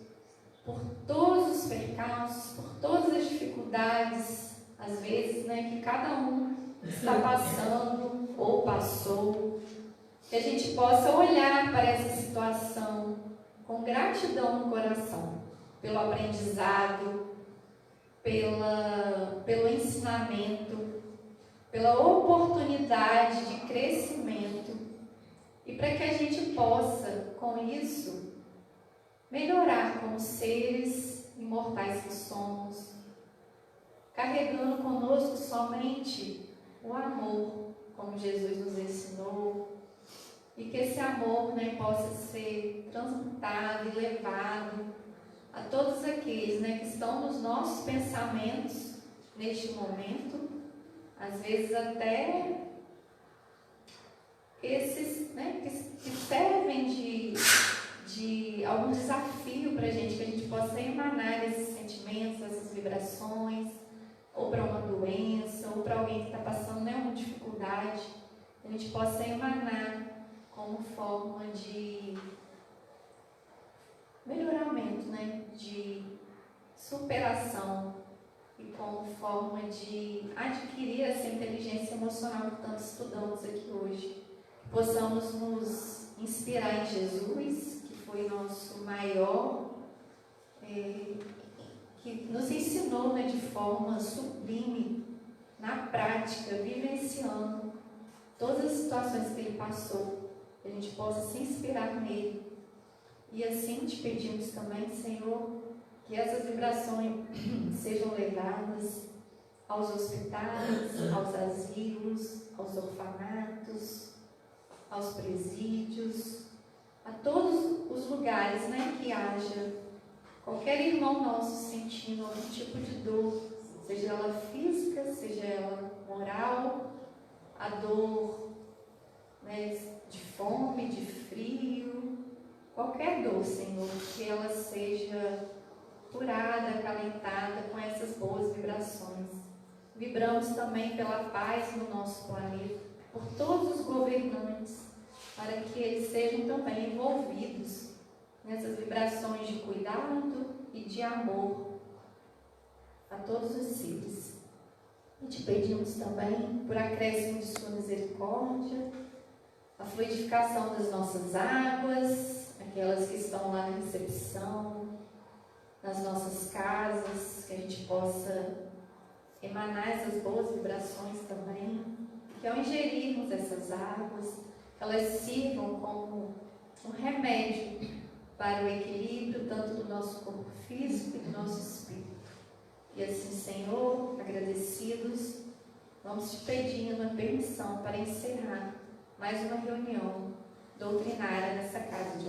por todos os percalços, por todas as dificuldades, às vezes, né, que cada um está passando ou passou, que a gente possa olhar para essa situação com gratidão no coração, pelo aprendizado, pelo ensinamento, pela oportunidade de crescimento, e para que a gente possa, com isso, melhorar como seres imortais que somos, carregando conosco somente o amor, como Jesus nos ensinou, e que esse amor, né, possa ser transmutado e levado a todos aqueles, né, que estão nos nossos pensamentos neste momento, às vezes até esses, né, que servem de algum desafio para a gente, que a gente possa emanar esses sentimentos, essas vibrações, ou para uma doença, ou para alguém que está passando, né, uma dificuldade, que a gente possa emanar como forma de melhoramento, né, de superação, e como forma de adquirir essa inteligência emocional que tanto estudamos aqui hoje. Possamos nos inspirar em Jesus, que foi nosso maior, que nos ensinou, né, de forma sublime, na prática, vivenciando todas as situações que ele passou, que a gente possa se inspirar nele. E assim te pedimos também, Senhor, Que essas vibrações sejam levadas aos hospitais, aos asilos, aos orfanatos, aos presídios, a todos os lugares, né, que haja qualquer irmão nosso sentindo algum tipo de dor, seja ela física, seja ela moral, a dor, né, de fome, de frio, qualquer dor, Senhor, que ela seja curada, acalentada com essas boas vibrações. Vibramos também pela paz no nosso planeta, por todos os governantes, para que eles sejam também envolvidos nessas vibrações de cuidado e de amor a todos os seres. E te pedimos também por acréscimo de sua misericórdia, a fluidificação das nossas águas, aquelas que estão lá na recepção, nas nossas casas, que a gente possa emanar essas boas vibrações também, que ao ingerirmos essas águas, elas sirvam como um remédio para o equilíbrio tanto do nosso corpo físico e do nosso espírito. E assim, Senhor, agradecidos, vamos te pedindo a permissão para encerrar mais uma reunião doutrinária nessa casa de